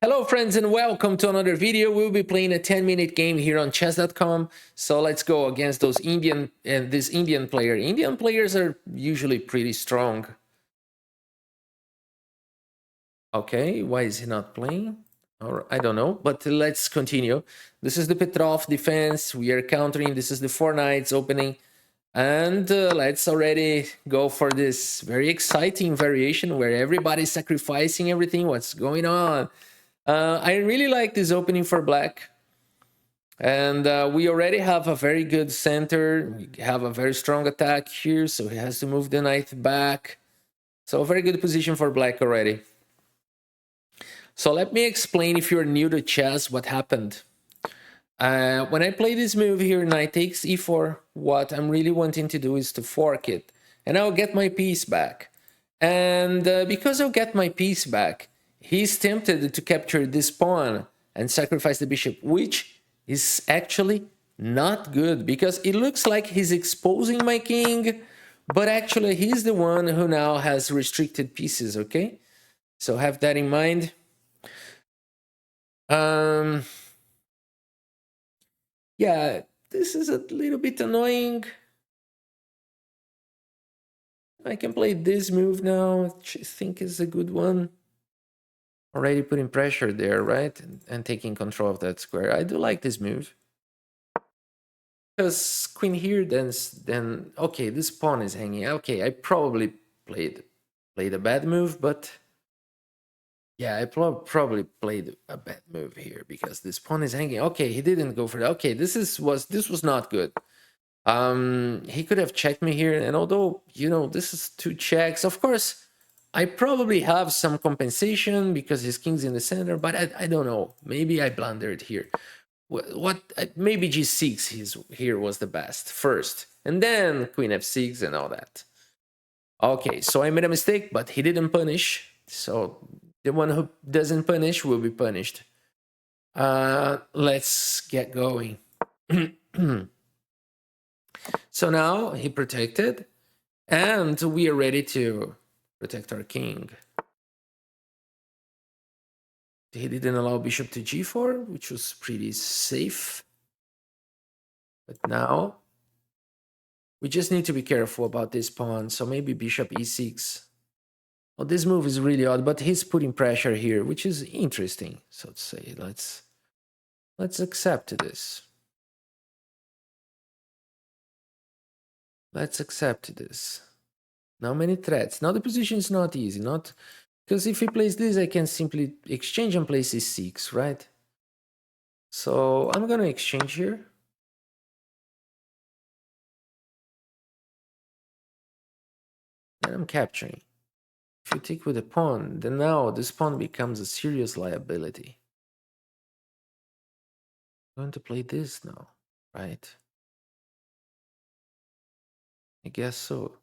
Hello friends and welcome to another video. We'll be playing a 10-minute game here on chess.com. So let's go against those this Indian player. Indian players are usually pretty strong. Okay, why is he not playing? Or I don't know, but let's continue. This is the Petrov defense. We are countering. This is the four knights opening. And let's already go for this very exciting variation where everybody's sacrificing everything. What's going on? I really like this opening for black. And we already have a very good center. We have a very strong attack here, so he has to move the knight back. So a very good position for black already. So let me explain, if you're new to chess, what happened. When I play this move here, knight takes e4, what I'm really wanting to do is to fork it. And I'll get my piece back. And because I'll get my piece back, he's tempted to capture this pawn and sacrifice the bishop, which is actually not good, because it looks like he's exposing my king, but actually he's the one who now has restricted pieces, okay? So have that in mind. Yeah, this is a little bit annoying. I can play this move now, which I think is a good one. Already putting pressure there, right? And taking control of that square. I do like this move. Because queen here, then okay, this pawn is hanging. Okay, I probably played a bad move, but yeah, I probably played a bad move here because this pawn is hanging. Okay, he didn't go for that. Okay, this was not good. He could have checked me here, and although this is two checks, of course I probably have some compensation because his king's in the center, but I don't know, maybe I blundered here. Maybe g6 here was the best first, and then queen f6 and all that. Okay, so I made a mistake, but he didn't punish, so the one who doesn't punish will be punished. Let's get going. So now he protected, and we are ready to protect our king. He didn't allow bishop to g4, which was pretty safe. But now we just need to be careful about this pawn. So maybe bishop e6. Well, this move is really odd, but he's putting pressure here, which is interesting, so to say. Let's accept this. Let's accept this. Now many threats. Now the position is not easy, not because if he plays this, I can simply exchange and play c6, right? So I'm gonna exchange here. And I'm capturing. If you take with a pawn, then now this pawn becomes a serious liability. I'm going to play this now, right? I guess so.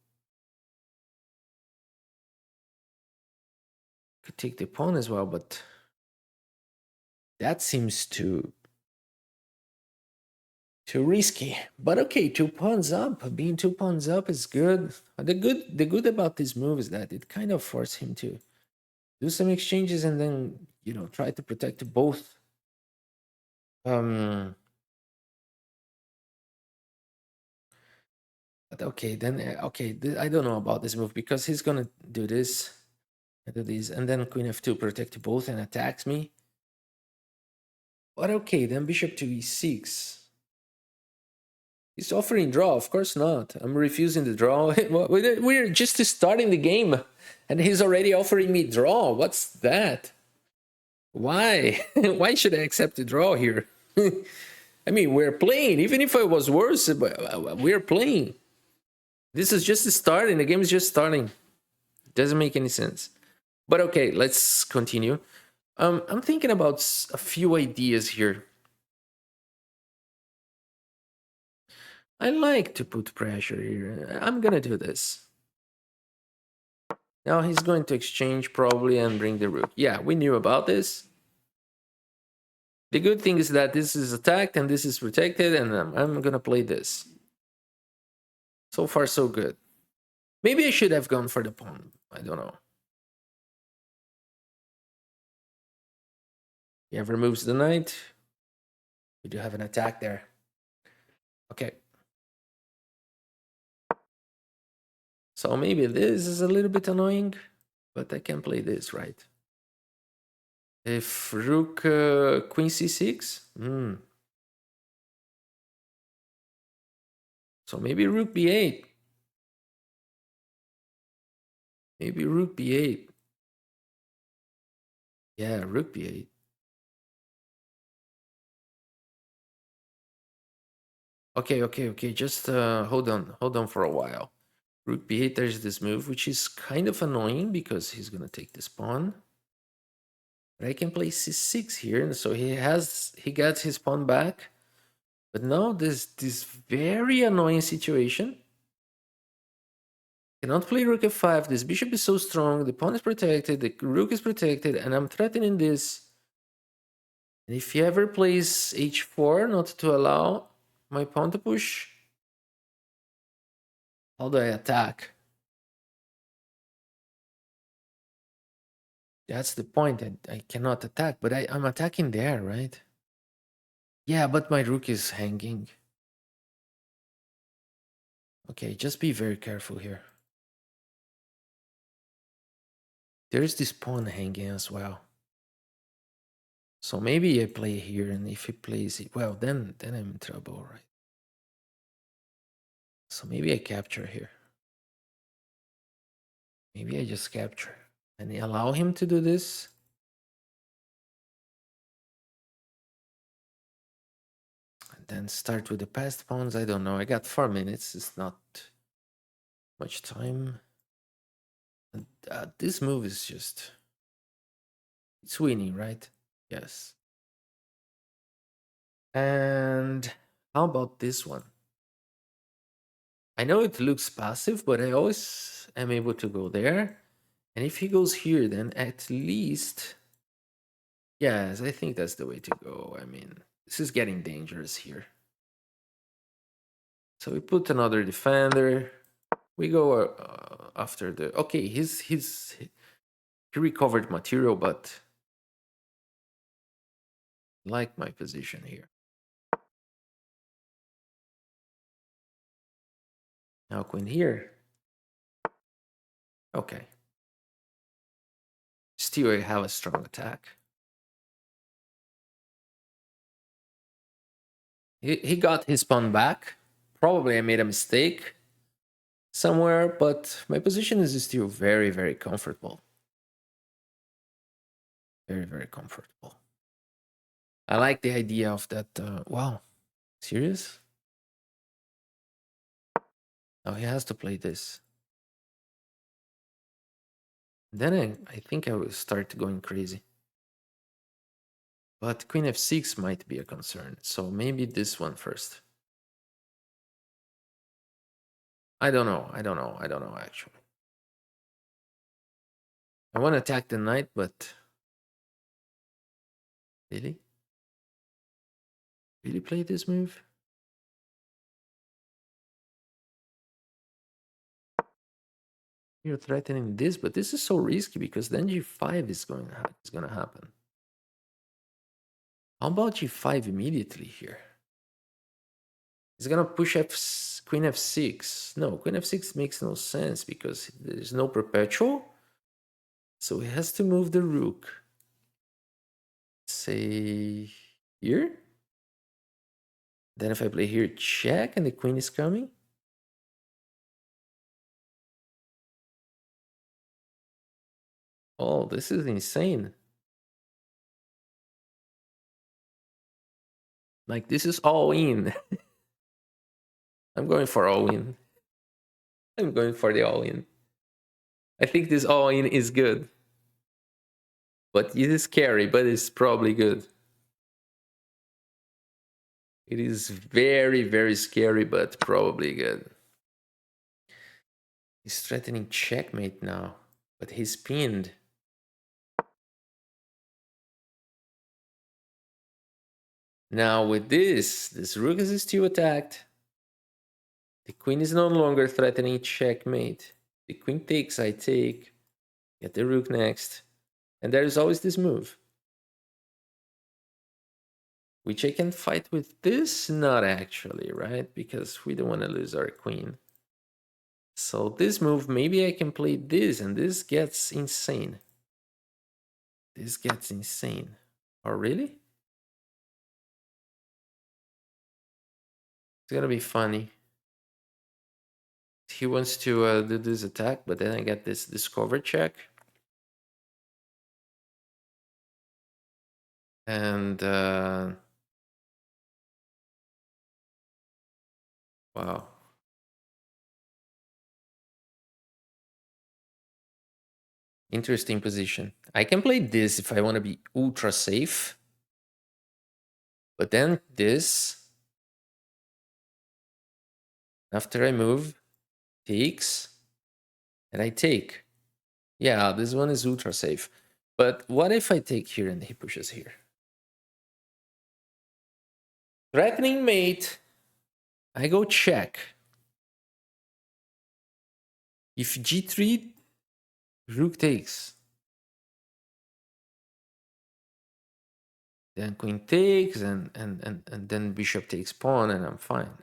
Could take the pawn as well, but that seems too risky. But okay, 2 pawns up. Being 2 pawns up is good. The good about this move is that it kind of forced him to do some exchanges and then try to protect both. But okay, then okay, I don't know about this move because he's gonna do this. Do these, and then queen f2 protect both and attacks me. But okay, then bishop to e6. He's offering draw, of course not. I'm refusing the draw. We're just starting the game, and he's already offering me draw. What's that? Why? Why should I accept the draw here? I mean, we're playing. Even if I was worse, we're playing. This is just starting. The game is just starting. Doesn't make any sense. But okay, let's continue. I'm thinking about a few ideas here. I like to put pressure here. I'm gonna do this. Now he's going to exchange probably and bring the rook. Yeah, we knew about this. The good thing is that this is attacked and this is protected, and I'm gonna play this. So far, so good. Maybe I should have gone for the pawn. I don't know. He ever moves the knight. We do have an attack there. Okay. So maybe this is a little bit annoying, but I can play this, right? If rook queen c6, so maybe rook b8. Maybe rook b8. Yeah, rook b8. Okay. Just hold on for a while. Rook b8. There's this move, which is kind of annoying because he's gonna take this pawn. But I can play c6 here, and so he gets his pawn back. But now there's this very annoying situation. Cannot play rook f5. This bishop is so strong. The pawn is protected. The rook is protected, and I'm threatening this. And if he ever plays h4, not to allow my pawn to push, how do I attack? That's the point. I cannot attack, but I'm attacking there, right? Yeah, but my rook is hanging. Okay, just be very careful here. There's this pawn hanging as well. So maybe I play here, and if he plays it, well, then I'm in trouble, right? So maybe I capture here. Maybe I just capture and allow him to do this. And then start with the passed pawns. I don't know. I got 4 minutes. It's not much time. And, this move is just... It's winning, right? Yes. And how about this one? I know it looks passive, but I always am able to go there. And if he goes here, then at least... Yes, I think that's the way to go. I mean, this is getting dangerous here. So we put another defender. We go after the... Okay, he recovered material, but I like my position here. Now queen here. Okay. Still, I have a strong attack. He got his pawn back. Probably I made a mistake somewhere, but my position is still very, very comfortable. Very, very comfortable. I like the idea of that. Wow, serious? Now he has to play this. Then I think I will start going crazy. But queen f6 might be a concern, so maybe this one first. I don't know actually. I want to attack the knight, but... Really? Really play this move? You're threatening this, but this is so risky because then g5 is going to happen. How about g5 immediately here? He's going to push queen f6. No, queen f6 makes no sense because there's no perpetual. So he has to move the rook. Say here. Then if I play here, check, and the queen is coming. Oh, this is insane. Like, this is all in. I'm going for all in. I'm going for the all in. I think this all in is good. But it is scary, but it's probably good. It is very, very scary, but probably good. He's threatening checkmate now, but he's pinned. Now with this rook is still attacked. The queen is no longer threatening checkmate. The queen takes, I take. Get the rook next. And there is always this move. which I can fight with this. Not actually, right? Because we don't want to lose our queen. So this move, maybe I can play this, and this gets insane. This gets insane. Oh, really? It's gonna be funny. He wants to do this attack, but then I get this discover check. And wow. Interesting position. I can play this if I want to be ultra safe. But then this, after I move, takes, and I take. Yeah, this one is ultra safe. But what if I take here and he pushes here? Threatening mate. I go check. If g3, rook takes. Then queen takes, and then bishop takes pawn, and I'm fine.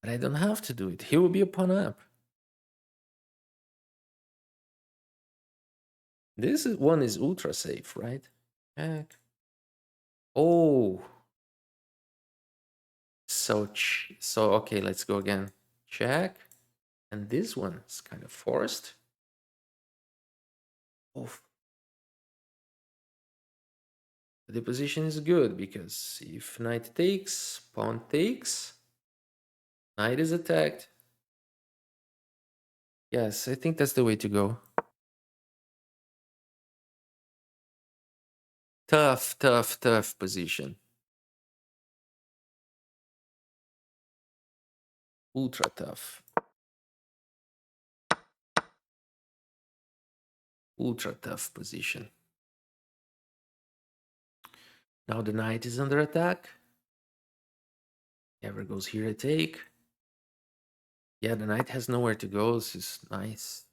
But I don't have to do it. He will be a pawn up. This one is ultra safe, right? Check. Oh. So okay, let's go again. Check. And this one is kind of forced. Oof. The position is good because if knight takes, pawn takes, knight is attacked. Yes, I think that's the way to go. Tough, tough, tough position. Ultra tough. Ultra tough position. Now the knight is under attack. Ever goes here, I take. Yeah, the knight has nowhere to go. This is nice.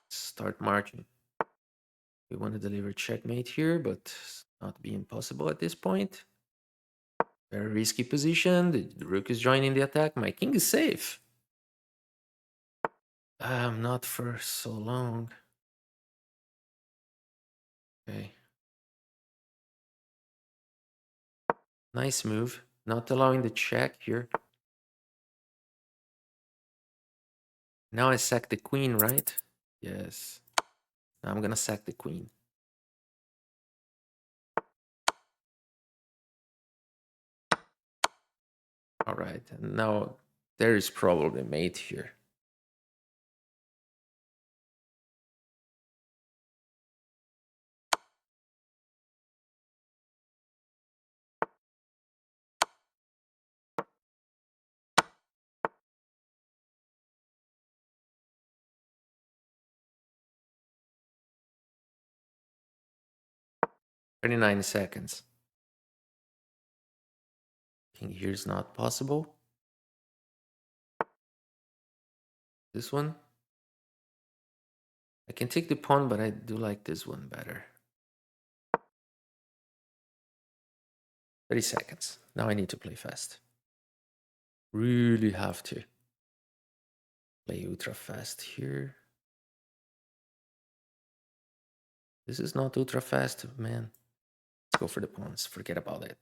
Start marching. We want to deliver checkmate here, but it's not being possible at this point. Very risky position. The rook is joining the attack. My king is safe. Not for so long. Okay. Nice move. Not allowing the check here. Now I sack the queen, right? Yes. Now I'm gonna sack the queen. All right. And now there is probably mate here. "39 seconds. King here is not possible. This one. I can take the pawn, but I do like this one better. 30 seconds. Now I need to play fast. Really have to play ultra fast here. This is not ultra fast, man. Let's go for the pawns. Forget about it.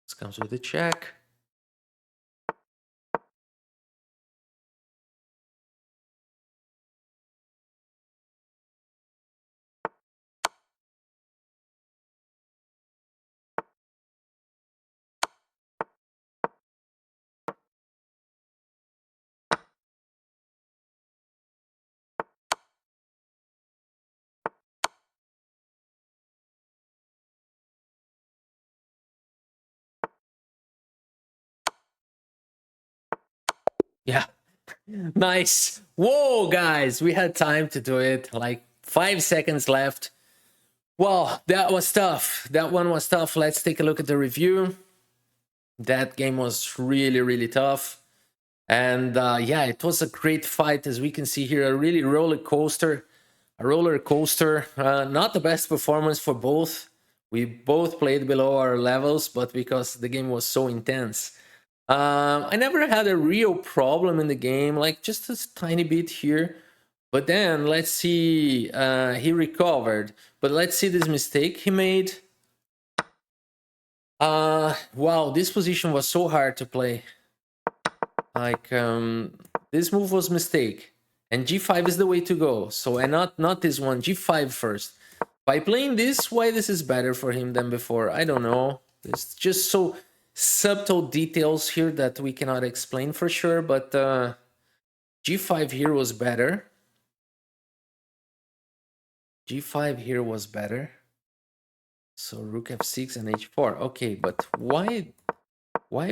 This comes with a check. Yeah. Nice. Whoa, guys, we had time to do it. Like 5 seconds left. Well, that was tough. That one was tough. Let's take a look at the review. That game was really, really tough. And yeah, it was a great fight, as we can see here. A really roller coaster. A roller coaster. Not the best performance for both. We both played below our levels, but because the game was so intense. I never had a real problem in the game, like just a tiny bit here. But then let's see, he recovered. But let's see this mistake he made. Wow, this position was so hard to play. Like, this move was mistake. And g5 is the way to go. So, and not this one, g5 first. By playing this, why this is better for him than before, I don't know. It's just so subtle details here that we cannot explain for sure, but g5 here was better. G5 here was better. So rook f6 and h4. Okay, but why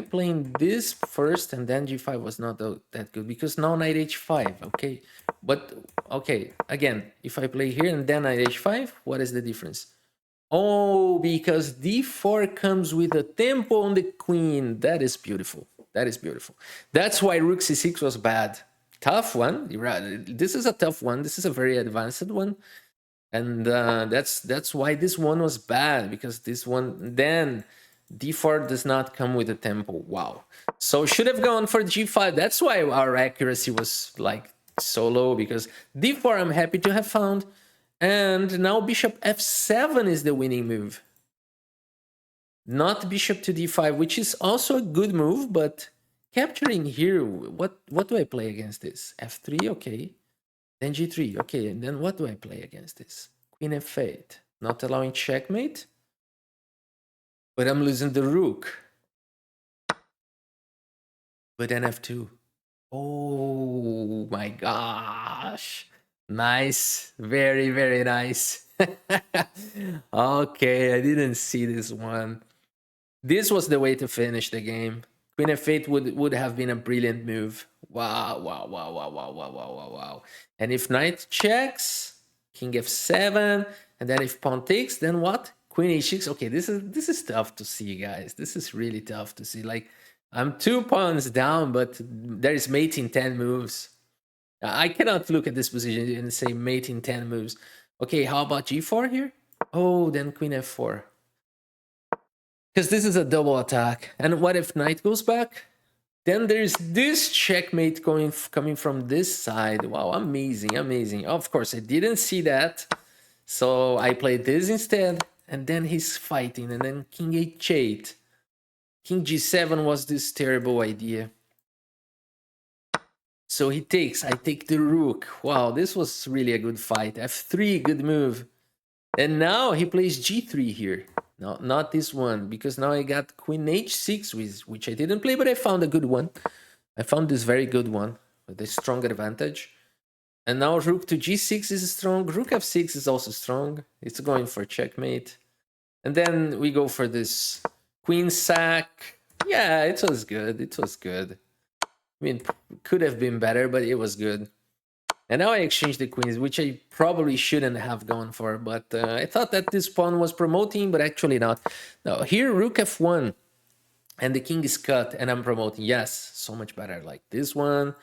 playing this first and then g5 was not that good? Because now knight h5, okay? But, okay, again, if I play here and then knight h5, what is the difference? Oh, because d4 comes with a tempo on the queen. That is beautiful. That is beautiful. That's why rook c6 was bad. Tough one. This is a tough one. This is a very advanced one. And that's why this one was bad, because this one, then d4 does not come with a tempo. Wow. So should have gone for g5. That's why our accuracy was like so low, because d4 I'm happy to have found. And now bishop f7 is the winning move. Not bishop to d5, which is also a good move, but capturing here, what do I play against this? f3, okay. Then g3, okay, and then what do I play against this? Queen f8, not allowing checkmate, but I'm losing the rook. But then f2. Oh my gosh. Nice, very, very nice. Okay, I didn't see this one. This was the way to finish the game. Queen f8 would have been a brilliant move. Wow, wow, wow, wow, wow, wow, wow, wow, wow. And if knight checks, king f7, and then if pawn takes, then what? Queen h6. Okay, this is tough to see, guys. This is really tough to see. Like, I'm 2 pawns down, but there is mate in 10 moves. I cannot look at this position and say mate in 10 moves. Okay, how about g4 here? Oh, then queen f4. Because this is a double attack. And what if knight goes back? Then there's this checkmate coming from this side. Wow, amazing, amazing. Of course, I didn't see that. So I played this instead. And then he's fighting. And then king h8. King g7 was this terrible idea. So he takes. I take the rook. Wow, this was really a good fight. f3, good move. And now he plays g3 here. No, not this one, because now I got queen h6, which I didn't play, but I found a good one. I found this very good one with a strong advantage. And now rook to g6 is strong. Rook f6 is also strong. It's going for checkmate. And then we go for this queen sack. Yeah, it was good. It was good. I mean, could have been better, but it was good. And now I exchange the queens, which I probably shouldn't have gone for, but I thought that this pawn was promoting, but actually not. No, here rook f1, and the king is cut, and I'm promoting. Yes, so much better. Like this one,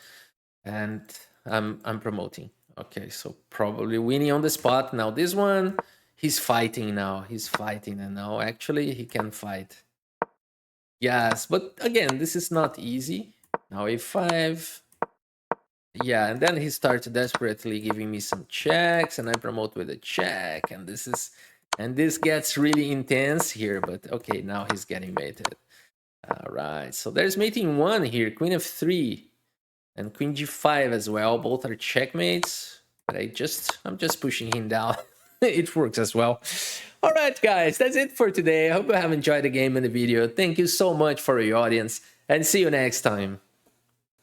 and I'm promoting. Okay, so probably winning on the spot. Now this one, he's fighting now. He's fighting, and now actually he can fight. Yes, but again, this is not easy. Now a5. Yeah, and then he starts desperately giving me some checks, and I promote with a check, and this gets really intense here, but okay, now he's getting mated. All right, so there's mating 1 here, queen f3, and queen g5 as well. Both are checkmates, but I'm just pushing him down. It works as well. All right, guys, that's it for today. I hope you have enjoyed the game and the video. Thank you so much for your audience, and see you next time.